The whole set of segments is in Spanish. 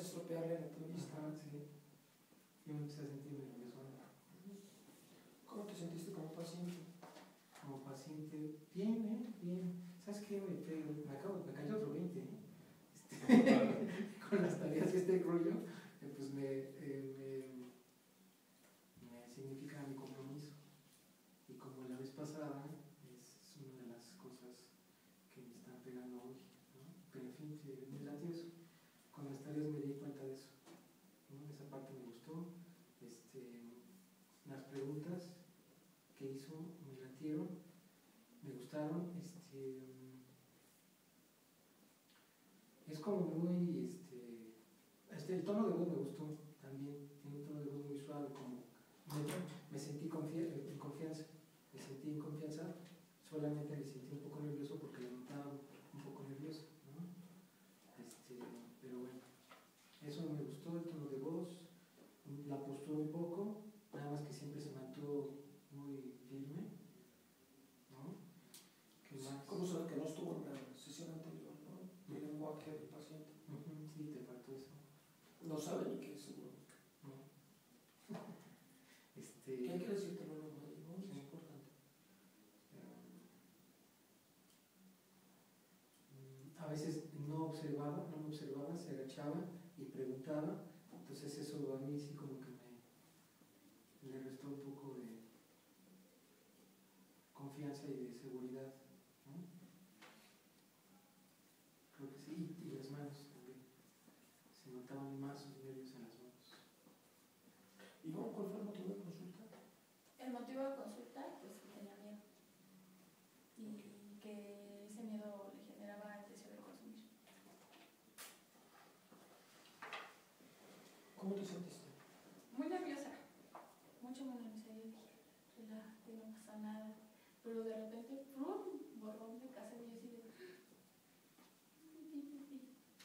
estropearle la entrevista. Sí. Yo me empecé a sentir nervioso. ¿Cómo te sentiste como paciente? Como paciente, bien, bien. ¿Sabes qué? Me cayó otro 20, ¿eh? Con las tareas de este rollo, pues me significa mi compromiso. Y como la vez pasada, es una de las cosas que me están pegando hoy, ¿no? Pero en fin, me latió eso. Con las tareas me di cuenta de eso, ¿no? Esa parte me gustó. Las preguntas que hizo me latieron, me gustaron. Es como muy, el tono de voz me gustó también, tiene un tono de voz muy suave, como me sentí en confianza, solamente me sentí un poco nervioso porque la notaba un poco nervioso, ¿no? Pero bueno, eso me gustó, el tono de voz, la postura un poco, nada más que siempre se mantuvo muy firme, ¿no? ¿Qué más? ¿Cómo sabe que no estuvo en la sesión anterior, ¿no? El lenguaje del paciente. Sí, te faltó eso. No sabe ni qué, seguro. No. ¿Qué hay que decirte lo mismo? ¿No? Es importante. A veces no me observaba, se agachaba y preguntaba, entonces eso a mí sí como que me restó un poco de confianza y de seguridad, ¿no? Creo que sí, y las manos también, se notaban más sus nervios en las manos. ¿Y cuál fue el motivo de consulta? El motivo de consulta, pues que tenía miedo y que ese miedo le generaba el deseo de consumir. ¿Cómo te sentiste? Muy nerviosa, mucho muy nerviosa. Yo dije, relájate, no pasa nada. Pero de repente, ¡prum! Borrón de casa y yo así de...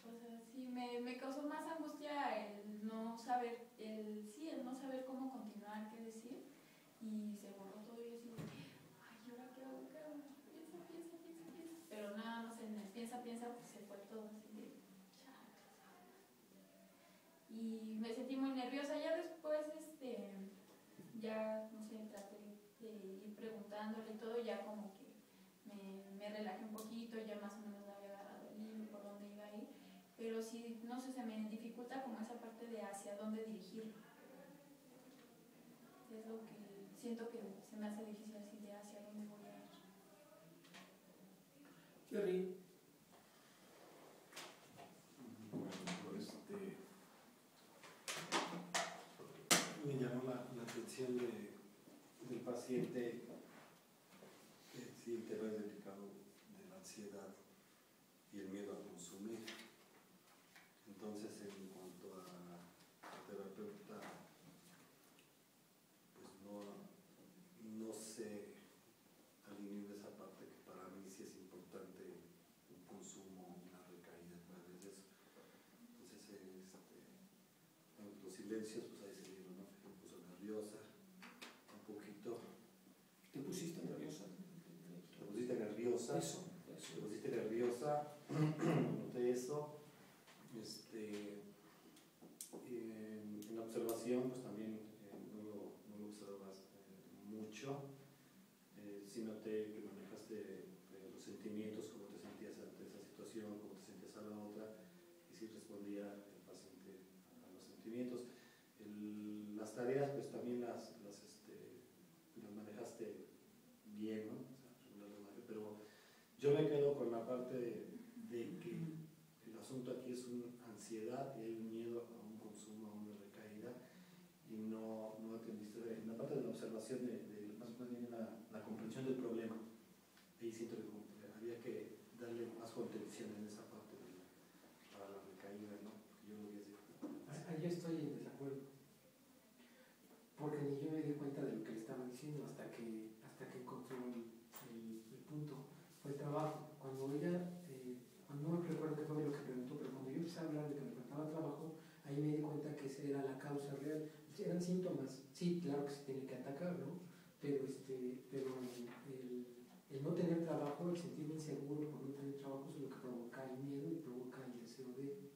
O sea, sí, me causó más angustia el no saber, el no saber cómo continuar, qué decir. Y se borró todo y yo así de, ay, ¿y ahora qué hago? Piensa. Pero nada más en el piensa, pues se fue todo así de, chale. Y me sentí muy nerviosa. Ya después, ya, no sé, traté de ir preguntándole y todo, ya como que me relajé un poquito, ya más o menos me había agarrado el hilo, por dónde iba a ir. Pero sí, no sé, se me dificulta como esa parte de hacia dónde dirigirlo. Es lo que siento que se me hace difícil así de hacia dónde voy a ir. Jerry. Me llamó la atención del paciente que sí, el tema es delicado de la ansiedad y el miedo a consumir. Entonces, en cuanto a la terapeuta, pues no sé alinear esa parte que para mí sí es importante, un consumo, una recaída, pues de eso. Entonces, los silencios, pues ahí se vieron, ¿no? Me puso nerviosa, un poquito. ¿Te pusiste nerviosa? ¿Te pusiste nerviosa? Eso. ¿Te pusiste nerviosa? Noté eso. En la observación, pues también no lo observas mucho. Sí noté que manejaste los sentimientos, cómo te sentías ante esa situación, cómo te sentías a la otra, y sí respondía el paciente a los sentimientos. Las tareas, pues también las manejaste bien, ¿no? O sea, pero yo me quedo con la parte de que el asunto aquí es una ansiedad y hay un miedo a un consumo, a una recaída, y no atendiste en la parte de la observación más bien la comprensión del problema. Ahí siento que había que darle más contención en esa parte para la recaída, ¿no? Porque yo lo vi así. Ahí estoy en desacuerdo, porque ni yo me di cuenta de lo que le estaba diciendo hasta que encontró el punto. Fue el trabajo. Cuando ella, no me recuerdo qué fue lo que preguntó, pero cuando yo empecé a hablar de que me faltaba trabajo, ahí me di cuenta que esa era la causa real. Eran síntomas, sí, claro que se tiene que atacar, ¿no? Pero el no tener trabajo, el sentirme inseguro por no tener trabajo, es lo que provoca el miedo y provoca el deseo de...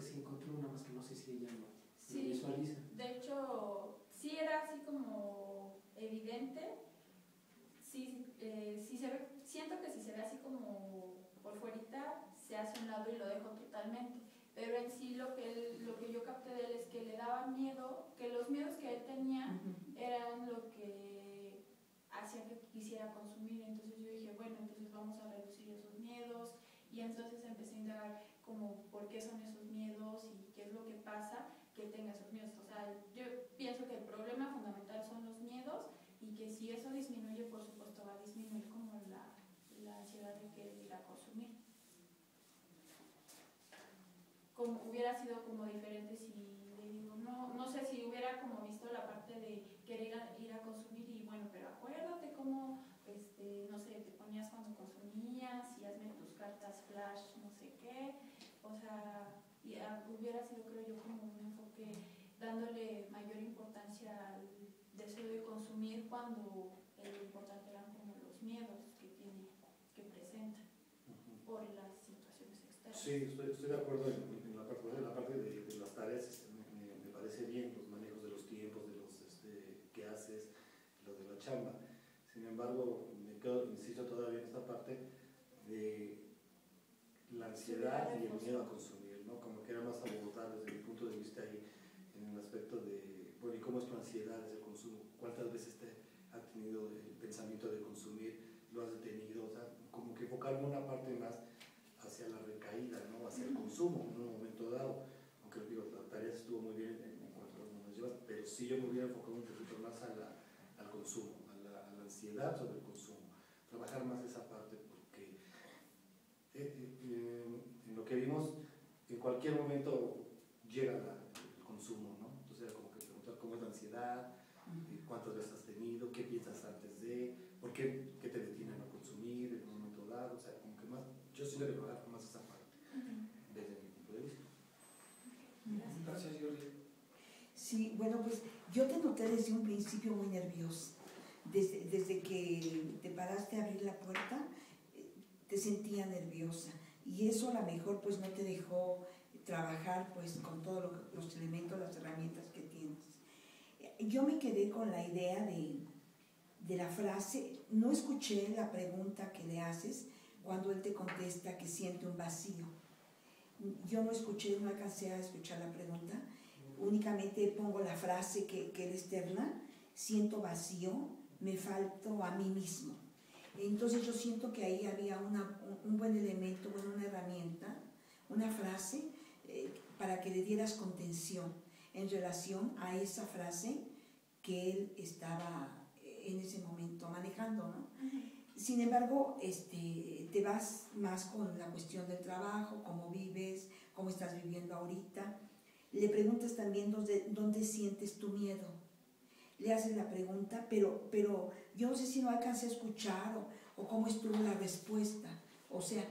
sí encontró una, más que no sé si ella lo Sí, visualiza. de hecho, sí era así como evidente. Sí, sí se ve, siento que si se ve así como por fuerita, se hace a un lado y lo dejo totalmente. Pero en sí lo que yo capté de él es que le daba miedo, que los miedos que él tenía eran lo que hacía que quisiera consumir. Entonces yo dije, bueno, entonces vamos a reducir esos miedos. Y entonces empecé a indagar como por qué son esos miedos y qué es lo que pasa que tenga esos miedos. O sea, yo pienso que el problema fundamental son los miedos y que si eso disminuye, por supuesto, va a disminuir como la ansiedad de querer ir a consumir. Como hubiera sido como diferente si le digo, no sé si hubiera como visto la parte de querer ir a consumir y bueno, pero acuérdate cómo, no sé, te ponías cuando consumías y hazme tus cartas flash, no sé qué, o sea, hubiera sido creo yo como un enfoque dándole mayor importancia al deseo de consumir cuando lo importante eran como los miedos que tiene, que presenta por las situaciones externas. Sí, estoy de acuerdo en la parte de las tareas. Me parece bien los manejos de los tiempos, de los que haces, lo de la chamba. Sin embargo, me quedo, insisto todavía en esta parte de la ansiedad y el miedo a consumir, ¿no? Como que era más abordar desde mi punto de vista ahí en el aspecto de, bueno, ¿y cómo es tu ansiedad desde el consumo? ¿Cuántas veces te ha tenido el pensamiento de consumir? ¿Lo has detenido? O sea, como que enfocarme una parte más hacia la recaída, ¿no? Hacia el consumo en un momento dado. Aunque digo, la tarea estuvo muy bien en cuanto a los llevas, pero sí yo me hubiera enfocado un poquito más al consumo, a la ansiedad sobre el consumo. Trabajar más esa parte porque en lo que vimos, en cualquier momento llega el consumo, ¿no? Entonces era como que preguntar cómo es la ansiedad, cuántas veces has tenido, qué piensas antes de, por qué te detienen a consumir en un momento dado, o sea, como que más, yo siento que trabajar más esa parte, desde mi punto de vista. Gracias, Jordi. Sí, bueno, pues yo te noté desde un principio muy nerviosa. Desde que te paraste a abrir la puerta, te sentía nerviosa. Y eso a lo mejor pues no te dejó trabajar pues con todos los elementos, las herramientas que tienes. Yo me quedé con la idea de la frase, no escuché la pregunta que le haces cuando él te contesta que siente un vacío. Yo no escuché, no alcancé a escuchar la pregunta, únicamente pongo la frase que él externa, siento vacío, me falto a mí mismo. Entonces yo siento que ahí había un buen elemento, una herramienta, una frase para que le dieras contención en relación a esa frase que él estaba en ese momento manejando, ¿no? Sin embargo, te vas más con la cuestión del trabajo, cómo vives, cómo estás viviendo ahorita. Le preguntas también dónde sientes tu miedo. Le haces la pregunta, pero yo no sé si no alcancé a escuchar o cómo estuvo la respuesta. O sea,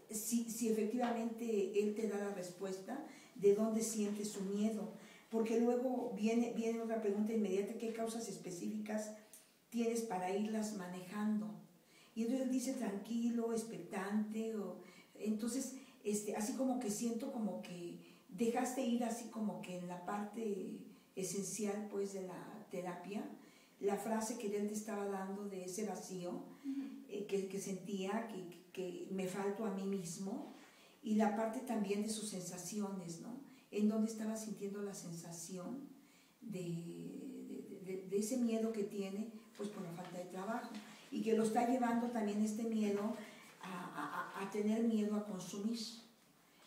si efectivamente él te da la respuesta de dónde siente su miedo. Porque luego viene otra pregunta inmediata, ¿qué causas específicas tienes para irlas manejando? Y entonces dice tranquilo, expectante, entonces así como que siento como que dejaste ir así como que en la parte esencial pues de la terapia, la frase que él te estaba dando de ese vacío que sentía, que me falto a mí mismo, y la parte también de sus sensaciones, ¿no? En donde estaba sintiendo la sensación de ese miedo que tiene pues por la falta de trabajo, y que lo está llevando también este miedo a tener miedo a consumir.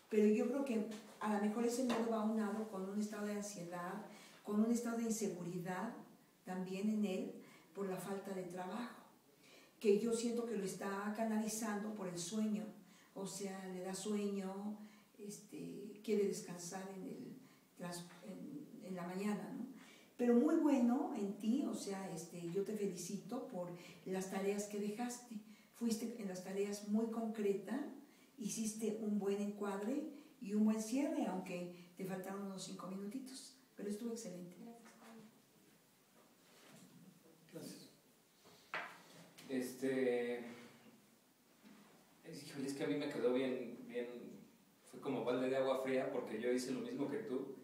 Pero yo creo que a lo mejor ese miedo va aunado con un estado de ansiedad, con un estado de inseguridad también en él por la falta de trabajo, que yo siento que lo está canalizando por el sueño, o sea, le da sueño, quiere descansar en la mañana, ¿no? Pero muy bueno en ti, o sea, yo te felicito por las tareas que dejaste. Fuiste en las tareas muy concreta, hiciste un buen encuadre y un buen cierre, aunque te faltaron unos 5 minutitos, pero estuvo excelente. Gracias. Híjole, es que a mí me quedó bien, fue como balde de agua fría, porque video dice lo mismo que tú,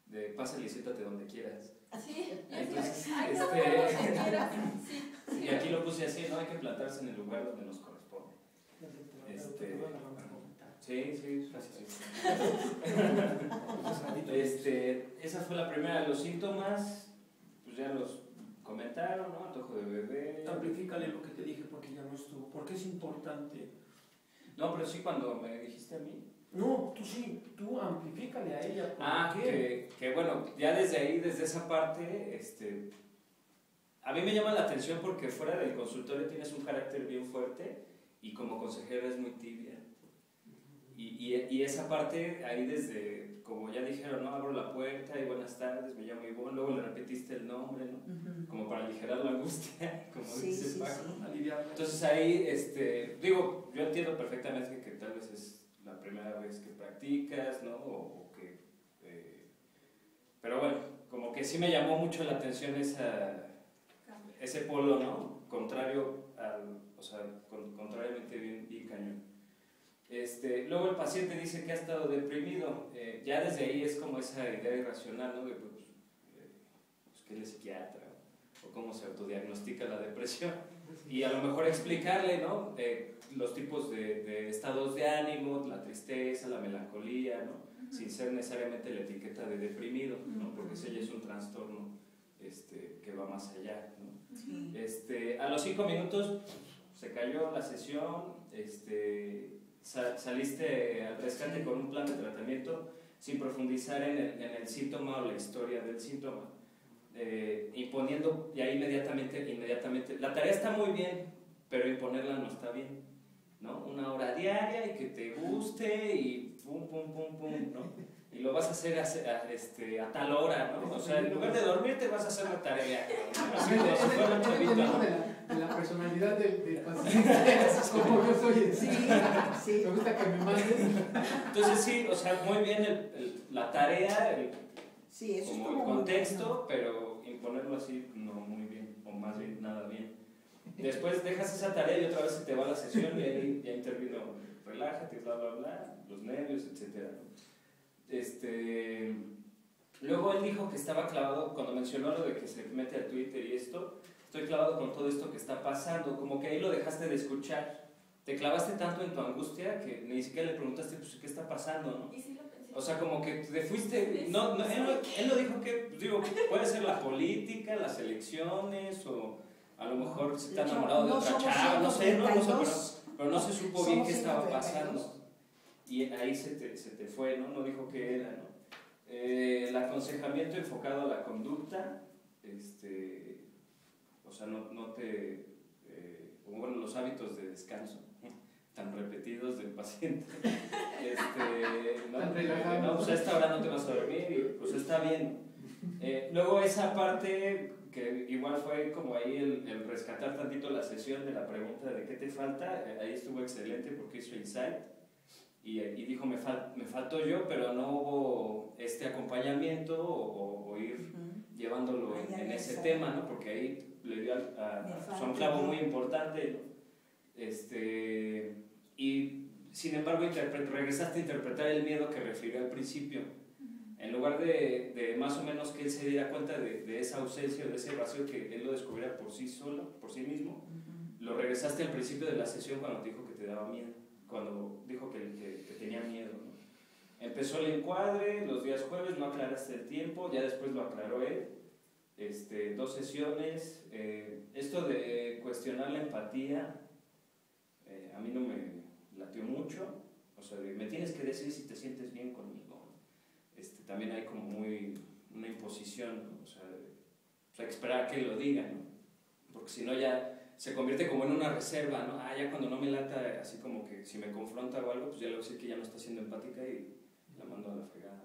de pásale y siéntate donde quieras. Sí, Entonces, ay, no, donde quieras. Sí, sí. Y aquí lo puse así, ¿no? Hay que plantarse en el lugar donde nos corresponde. Sí, sí, esa fue la primera. Los síntomas, pues ya los comentaron, ¿no? Antojo de bebé. Amplifícale lo que te dije porque ya no estuvo. ¿Por qué es importante? No, pero sí cuando me dijiste a mí. No, tú sí, tú amplifícale a ella. ¿Por Que bueno, ya desde ahí, desde esa parte, a mí me llama la atención porque fuera del consultorio tienes un carácter bien fuerte y como consejera es muy tibia. Y esa parte, ahí desde, como ya dijeron, ¿no? Abro la puerta y buenas tardes, me llamo Ivonne, luego le repetiste el nombre, ¿no? Como para aligerar la angustia, como dice Paco. aliviarla? Entonces ahí, digo, yo entiendo perfectamente que tal vez es la primera vez que practicas, ¿no? Pero bueno, como que sí me llamó mucho la atención ese polo, ¿no? Contrario contrariamente bien cañón. Luego el paciente dice que ha estado deprimido. Ya desde ahí es como esa idea irracional, ¿no? De pues que él es psiquiatra, o cómo se autodiagnostica la depresión. Y a lo mejor explicarle, ¿no? Los tipos de estados de ánimo, la tristeza, la melancolía, ¿no? Sin ser necesariamente la etiqueta de deprimido, ¿no? Porque ese ya es un trastorno que va más allá, ¿no? Sí. A los 5 minutos se cayó la sesión, saliste al rescate con un plan de tratamiento sin profundizar en el síntoma o la historia del síntoma, imponiendo ya inmediatamente, la tarea está muy bien, pero imponerla no está bien, ¿no? 1 hora diaria y que te guste y pum, ¿no? Y lo vas a hacer a tal hora, ¿no? O sea, en lugar de dormirte vas a hacer la tarea, ¿no? Así como si fuera un chavito, ¿no? De la personalidad del paciente, como yo soy. Sí. Me gusta que me manden. Entonces sí, o sea, muy bien la tarea, Sí, eso como es el como contexto, pero imponerlo así no muy bien, o más bien nada bien. Después dejas esa tarea y otra vez se te va la sesión y ahí ya intervino, relájate, bla, bla, bla, los nervios, etc. Luego él dijo que estaba clavado, cuando mencionó lo de que se mete a Twitter y esto, estoy clavado con todo esto que está pasando, como que ahí lo dejaste de escuchar. Te clavaste tanto en tu angustia que ni siquiera le preguntaste, pues, ¿qué está pasando, no? Y sí lo pensé. O sea, como que te fuiste, él no dijo que, pues, digo, puede ser la política, las elecciones, o a lo mejor se está enamorado de otra chava, no sé, pero no se supo bien qué estaba pasando. Y ahí se te fue, ¿no? No dijo qué era, ¿no? El aconsejamiento enfocado a la conducta, o sea, como bueno, los hábitos de descanso tan repetidos del paciente, no, pues a esta hora no te vas a dormir y pues está bien. Luego esa parte que igual fue como ahí el rescatar tantito la sesión de la pregunta de qué te falta, ahí estuvo excelente porque hizo insight y dijo me faltó yo, pero no hubo acompañamiento o ir llevándolo en ese tema, ¿no? Porque ahí le dio a un clavo muy importante, ¿no? Y sin embargo regresaste a interpretar el miedo que refirió al principio. En lugar de más o menos que él se diera cuenta de esa ausencia, de ese vacío, que él lo descubriera por sí solo, por sí mismo, lo regresaste al principio de la sesión cuando te dijo que te daba miedo, cuando dijo que tenía miedo, ¿no? Empezó el encuadre, los días jueves, no aclaraste el tiempo, ya después lo aclaró él, 2 sesiones. Esto de cuestionar la empatía, a mí no me latió mucho, o sea, me tienes que decir si te sientes bien conmigo. También hay como una imposición, ¿no? O sea, esperar que lo digan, ¿no? Porque si no ya se convierte como en una reserva, ¿no? Ya cuando no me lata, así como que si me confronta o algo, pues ya le voy a decir que ya no está siendo empática y la mando a la fregada.